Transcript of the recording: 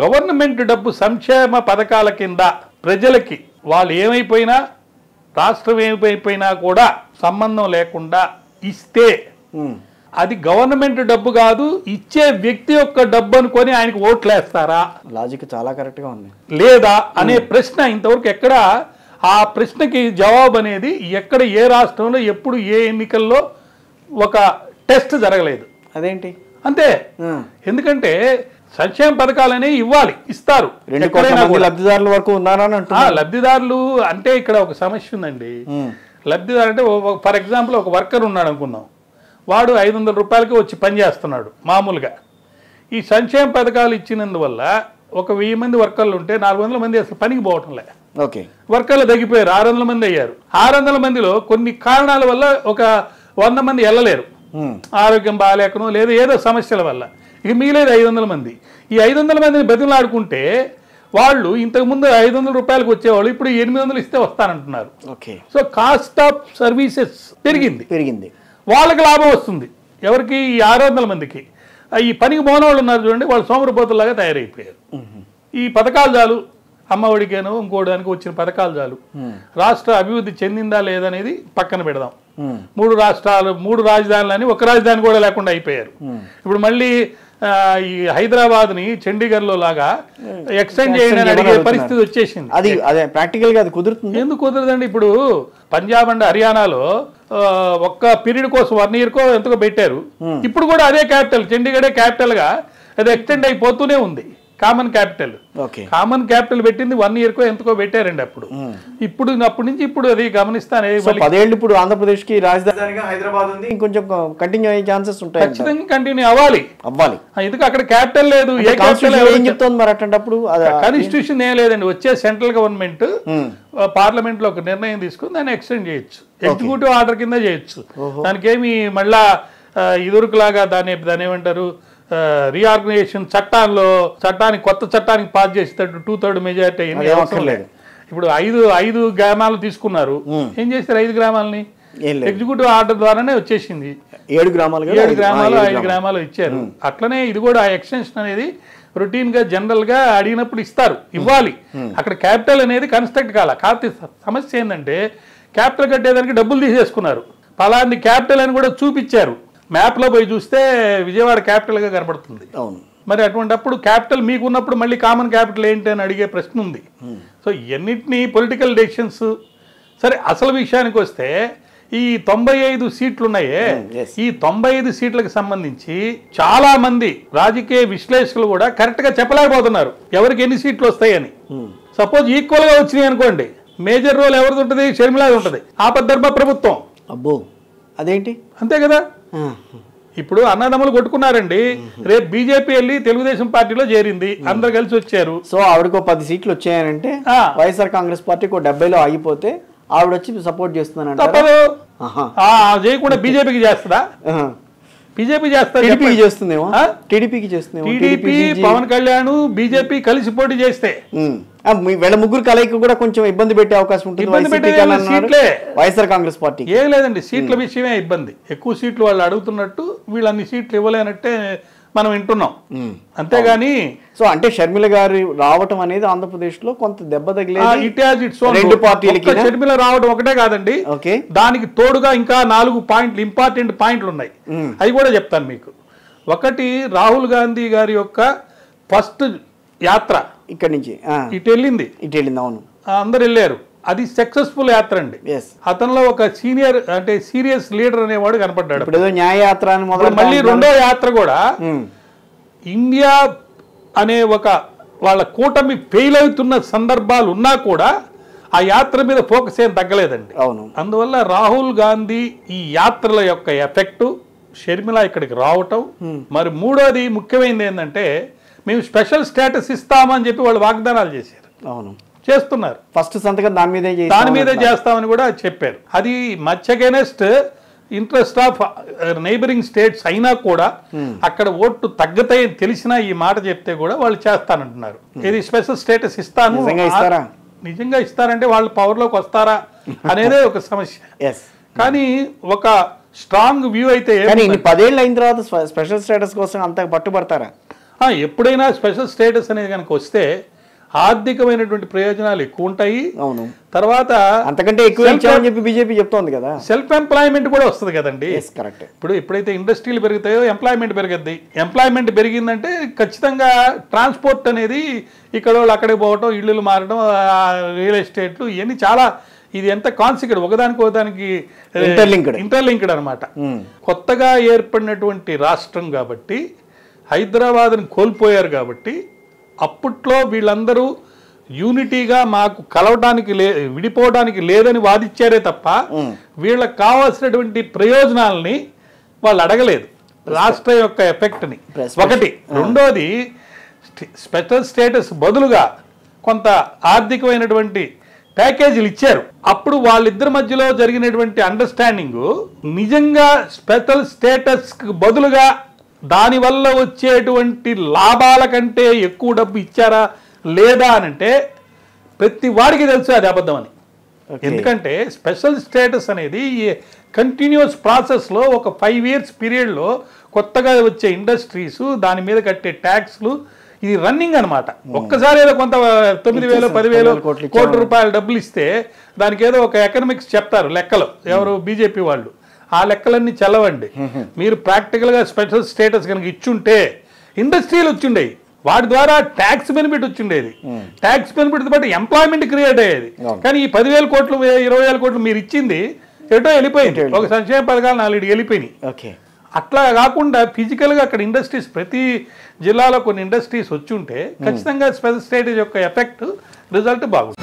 Government డబ్బు సంక్షేమ పథకాల కింద ప్రజలకి వాళ్ళు ఏమైపోయినా రాష్ట్రం ఏమైపోయినా కూడా సంబంధం లేకుండా ఇస్తే అది గవర్నమెంట్ డబ్బు కాదు, ఇచ్చే వ్యక్తి యొక్క డబ్బు అనుకొని ఆయనకు ఓట్లేస్తారా? లాజిక్ చాలా కరెక్ట్గా ఉంది. లేదా అనే ప్రశ్న ఇంతవరకు ఎక్కడ ఆ ప్రశ్నకి జవాబు అనేది ఎక్కడ ఏ రాష్ట్రంలో ఎప్పుడు ఏ ఎన్నికల్లో ఒక టెస్ట్ జరగలేదు. అదేంటి అంతే. ఎందుకంటే సంక్షేమ పథకాలు అనేవి ఇవ్వాలి, ఇస్తారు. లబ్ధిదారుల వరకు ఉన్నారని అంటున్నారు. లబ్ధిదారులు అంటే ఇక్కడ ఒక సమస్య ఉందండి. లబ్ధిదారు అంటే ఫర్ ఎగ్జాంపుల్ ఒక వర్కర్ ఉన్నాడు అనుకుందాం, వాడు 500 రూపాయలకి వచ్చి పని చేస్తున్నాడు మామూలుగా. ఈ సంక్షేమ పథకాలు ఇచ్చినందువల్ల ఒక 1000 మంది వర్కర్లు ఉంటే 400 మంది అసలు పనికి పోవటం లే. ఓకే, వర్కర్లు తగ్గిపోయారు, 600 మంది అయ్యారు. 600 మందిలో కొన్ని కారణాల వల్ల ఒక 100 మంది వెళ్ళలేరు, ఆరోగ్యం బాగాలేకనో లేదా ఏదో సమస్యల వల్ల. ఇక మిగిలేదు 500 మంది. ఈ 500 మందిని బతిమలాడుకుంటే వాళ్ళు ఇంతకుముందు 500 రూపాయలకు వచ్చేవాళ్ళు ఇప్పుడు 800 ఇస్తే వస్తానంటున్నారు. Okay, so cost of services పెరిగింది, వాళ్ళకి లాభం వస్తుంది. ఎవరికి? ఈ 600 మందికి. ఈ పనికి పోనవాళ్ళు ఉన్నారు చూడండి, వాళ్ళు సోమరిపోతుల్లాగా తయారైపోయారు. ఈ పథకాలు చాలు, అమ్మఒడికేనో ఇంకోడానికి వచ్చిన పథకాలు చాలు, రాష్ట్ర అభివృద్ధి చెందిందా లేదనేది పక్కన పెడదాం. 3 రాష్ట్రాలు 3 రాజధానులని ఒక రాజధాని కూడా లేకుండా అయిపోయారు. ఇప్పుడు మళ్ళీ ఈ హైదరాబాద్ని చండీగఢ్లో లాగా ఎక్స్టెండ్ చేయడానికి అడిగే పరిస్థితి వచ్చేసింది. అదే ప్రాక్టికల్గా అది కుదురుతుంది. ఎందుకు కుదరదండి? ఇప్పుడు పంజాబ్ అండ్ హర్యానాలో ఒక్క పీరియడ్ కోసం 1 ఇయర్కో ఎంతకో పెట్టారు. ఇప్పుడు కూడా అదే క్యాపిటల్, చండీగఢే క్యాపిటల్గా అది ఎక్స్టెండ్ అయిపోతూనే ఉంది. కామన్ క్యాపిటల్ పెట్టింది 1 ఇయర్కో ఎంతకో పెట్టారండి అప్పుడు. ఇప్పుడు అప్పటి నుంచి ఇప్పుడు అది గమనిస్తానే 10 ఏళ్ళు ఇప్పుడు ఆంధ్రప్రదేశ్కి రాజధానిగా హైదరాబాద్ ఉంది. ఇంకొంచెం కంటిన్యూ అయ్యే ఛాన్సెస్ ఉంటాయి. ఖచ్చితంగా కంటిన్యూ అవ్వాలి. ఎందుకు అక్కడ క్యాపిటల్ లేదు. ఏ క్యాపిటల్ ఏం చెప్తోంది మరి అట్లాంటప్పుడు? కాన్స్టిట్యూషన్ ఏం లేదండి. వచ్చే సెంట్రల్ గవర్నమెంట్ పార్లమెంట్ లో ఒక నిర్ణయం తీసుకుని దాన్ని ఎక్స్టెండ్ చేయొచ్చు, ఎగ్జిక్యూటివ్ ఆర్డర్ కింద చేయొచ్చు. దానికి ఏమి మళ్ళా ఇదివరకులాగా దాన్ని ఏమంటారు రీఆర్గనైజేషన్ చట్టానికి కొత్త చట్టానికి పాస్ చేసేటట్టు 2/3 మెజారిటీ అవసరం లేదు. ఇప్పుడు 5 గ్రామాలు తీసుకున్నారు. ఏం చేస్తారు 5 గ్రామాలని? ఎగ్జిక్యూటివ్ ఆర్డర్ ద్వారానే వచ్చేసింది. 7 గ్రామాలు 5 గ్రామాలు ఇచ్చారు. అట్లనే ఇది కూడా ఎక్స్టెన్షన్ అనేది రొటీన్ గా జనరల్ గా అడిగినప్పుడు ఇవ్వాలి. అక్కడ క్యాపిటల్ అనేది కన్స్ట్రక్ట్ కాల. కాకపోతే సమస్య ఏంటంటే క్యాపిటల్ కట్టేదానికి డబ్బులు తీసేసుకున్నారు. పలాంటి క్యాపిటల్ అని కూడా చూపించారు. మ్యాప్లో పోయి చూస్తే విజయవాడ క్యాపిటల్గా కనబడుతుంది. మరి అటువంటిప్పుడు క్యాపిటల్ మీకు ఉన్నప్పుడు మళ్ళీ కామన్ క్యాపిటల్ ఏంటి అని అడిగే ప్రశ్న ఉంది. సో ఇవన్నిటినీ పొలిటికల్ డెసిషన్స్. సరే, అసలు విషయానికి వస్తే ఈ 95 సీట్లు ఉన్నాయే, ఈ 95 సీట్లకు సంబంధించి చాలా మంది రాజకీయ విశ్లేషకులు కూడా కరెక్ట్గా చెప్పలేకపోతున్నారు ఎవరికి ఎన్ని సీట్లు వస్తాయని. సపోజ్ ఈక్వల్గా వచ్చినాయి అనుకోండి, మేజర్ రోల్ ఎవరిది ఉంటుంది? షర్మిలాది ఉంటుంది. ఆపద్ధర్మ ప్రభుత్వం. అబ్బో, అదేంటి? అంతే కదా. ఇప్పుడు అన్నదమ్ములు కొట్టుకున్నారండి. రేపు బీజేపీ వెళ్ళి తెలుగుదేశం పార్టీలో చేరింది, అందరు కలిసి వచ్చారు. సో ఆవిడకు 10 సీట్లు వచ్చాయనంటే వైఎస్ఆర్ కాంగ్రెస్ పార్టీకి 70లో ఆగిపోతే ఆవిడ వచ్చి సపోర్ట్ చేస్తున్నాను తప్పదు. చేయకుండా బీజేపీకి చేస్తుందా? బీజేపీ చేస్తుందేమో, టీడీపీకి చేస్తుందేమో. టీడీపీ పవన్ కళ్యాణ్ బీజేపీ కలిసి పోటీ చేస్తే వీళ్ళ ముగ్గురు కలయిక కూడా కొంచెం ఇబ్బంది పెట్టే అవకాశం ఉంటుంది. వైఎస్ఆర్ కాంగ్రెస్ పార్టీ ఏం లేదండి, సీట్ల విషయమే ఇబ్బంది. ఎక్కువ సీట్లు వాళ్ళు అడుగుతున్నట్టు వీళ్ళు అన్ని సీట్లు ఇవ్వలేనట్టే మనం వింటున్నాం. అంతేగాని సో అంటే షర్మిల గారు రావటం అనేది ఆంధ్రప్రదేశ్ లో కొంత దెబ్బ తగిలేదు. రెండు పార్టీలకి షర్మిల రావడం ఒకటే కాదండి, దానికి తోడుగా ఇంకా 4 ఇంపార్టెంట్ పాయింట్లు ఉన్నాయి. అవి కూడా చెప్తాను మీకు. ఒకటి, రాహుల్ గాంధీ గారి యొక్క ఫస్ట్ యాత్ర ఇక్కడి నుంచి ఇటు వెళ్ళింది. అవును, అందరు వెళ్ళారు. అది సక్సెస్ఫుల్ యాత్ర అండి. అతనిలో ఒక సీనియర్ అంటే సీరియస్ లీడర్ అనేవాడు కనపడ్డాడు. న్యాయ యాత్ర అని మళ్ళీ రెండో యాత్ర కూడా ఇండియా అనే ఒక వాళ్ళ కూటమి ఫెయిల్ అవుతున్న సందర్భాలు ఉన్నా కూడా ఆ యాత్ర మీద ఫోకస్ ఏం తగ్గలేదండి. అవును, అందువల్ల రాహుల్ గాంధీ ఈ యాత్రల యొక్క ఎఫెక్టు, షర్మిల ఇక్కడికి రావటం. మరి మూడోది ముఖ్యమైనది ఏంటంటే మేము స్పెషల్ స్టేటస్ ఇస్తామని చెప్పి వాళ్ళు వాగ్దానాలు చేశారు. అవును, చేస్తున్నారు. ఫస్ట్ సంతకం దాని మీదే చేస్తామని కూడా చెప్పారు. అది much against interest of neighbouring states అయినా కూడా అక్కడ ఓట్లు తగ్గుతాయని తెలిసినా ఈ మాట చెప్తే కూడా వాళ్ళు చేస్తానంటున్నారు. ఇది స్పెషల్ స్టేటస్ ఇస్తాను. నిజంగా ఇస్తారంటే వాళ్ళు పవర్లోకి వస్తారా అనేదే ఒక సమస్య. కానీ ఒక స్ట్రాంగ్ వ్యూ అయితే 10 ఏళ్ళు అయిన తర్వాత స్పెషల్ స్టేటస్ కోసం అంత పట్టుబడతారా? ఎప్పుడైనా స్పెషల్ స్టేటస్ అనేది కనుక వస్తే ఆర్థికమైనటువంటి ప్రయోజనాలు ఎక్కువ ఉంటాయి. అవును. తర్వాత అంతకంటే ఎక్కువ ఇచ్చామని చెప్పి బీజేపీ చెప్తోంది కదా. సెల్ఫ్ ఎంప్లాయ్మెంట్ కూడా వస్తుంది కదండి. కరెక్ట్. ఇప్పుడు ఎప్పుడైతే ఇండస్ట్రీలు పెరుగుతాయో ఎంప్లాయ్మెంట్ పెరుగుద్ది. ఎంప్లాయ్మెంట్ పెరిగిందంటే ఖచ్చితంగా ట్రాన్స్పోర్ట్ అనేది ఇక్కడ వాళ్ళు అక్కడికి పోవటం, ఇళ్ళు మారడం, రియల్ ఎస్టేట్లు ఇవన్నీ చాలా ఇది ఎంత కాన్సిక్వెంట్ ఒకదానికి ఇంటర్లింక్డ్ అనమాట. కొత్తగా ఏర్పడినటువంటి రాష్ట్రం కాబట్టి హైదరాబాద్ని కోల్పోయారు కాబట్టి అప్పట్లో వీళ్ళందరూ యూనిటీగా మాకు కలవడానికి విడిపోవడానికి లేదని వాదించారే తప్ప వీళ్ళకి కావాల్సినటువంటి ప్రయోజనాలని వాళ్ళు అడగలేదు, రాష్ట్ర యొక్క ఎఫెక్ట్ని. ఒకటి. రెండోది, స్పెషల్ స్టేటస్ బదులుగా కొంత ఆర్థికమైనటువంటి ప్యాకేజీలు ఇచ్చారు. అప్పుడు వాళ్ళిద్దరి మధ్యలో జరిగినటువంటి అండర్స్టాండింగ్ నిజంగా స్పెషల్ స్టేటస్ బదులుగా దానివల్ల వచ్చేటువంటి లాభాల కంటే ఎక్కువ డబ్బు ఇచ్చారా లేదా అనంటే ప్రతి వాడికి తెలుసు అది అబద్ధం అని. ఎందుకంటే స్పెషల్ స్టేటస్ అనేది కంటిన్యూస్ ప్రాసెస్లో ఒక 5 years పీరియడ్లో కొత్తగా వచ్చే ఇండస్ట్రీస్, దాని మీద కట్టే ట్యాక్స్లు, ఇది రన్నింగ్ అనమాట. ఒక్కసారి ఏదో కొంత 9,000 10,000 కోట్ల రూపాయల డబ్బులు ఇస్తే దానికి ఏదో ఒక ఎకనామిక్స్ చెప్తారు లెక్కలు, ఎవరు బీజేపీ వాళ్ళు. ఆ లెక్కలన్నీ చల్లవండి. మీరు ప్రాక్టికల్గా స్పెషల్ స్టేటస్ కనుక ఇచ్చుంటే ఇండస్ట్రీలు వచ్చిండేవి, వాటి ద్వారా ట్యాక్స్ బెనిఫిట్ వచ్చిండేది, ట్యాక్స్ బెనిఫిట్ పాటు ఎంప్లాయ్మెంట్ క్రియేట్ అయ్యేది. కానీ ఈ 10,000 కోట్లు 20,000 కోట్లు మీరు ఇచ్చింది ఎటో వెళ్ళిపోయింది, ఒక సంక్షేమ పథకాలు 4 వెళ్ళిపోయినాయి. అట్లా కాకుండా ఫిజికల్గా అక్కడ ఇండస్ట్రీస్ ప్రతి జిల్లాలో కొన్ని ఇండస్ట్రీస్ వచ్చి ఉంటే ఖచ్చితంగా స్పెషల్ స్టేటస్ యొక్క ఎఫెక్ట్ రిజల్ట్ బాగుంటుంది.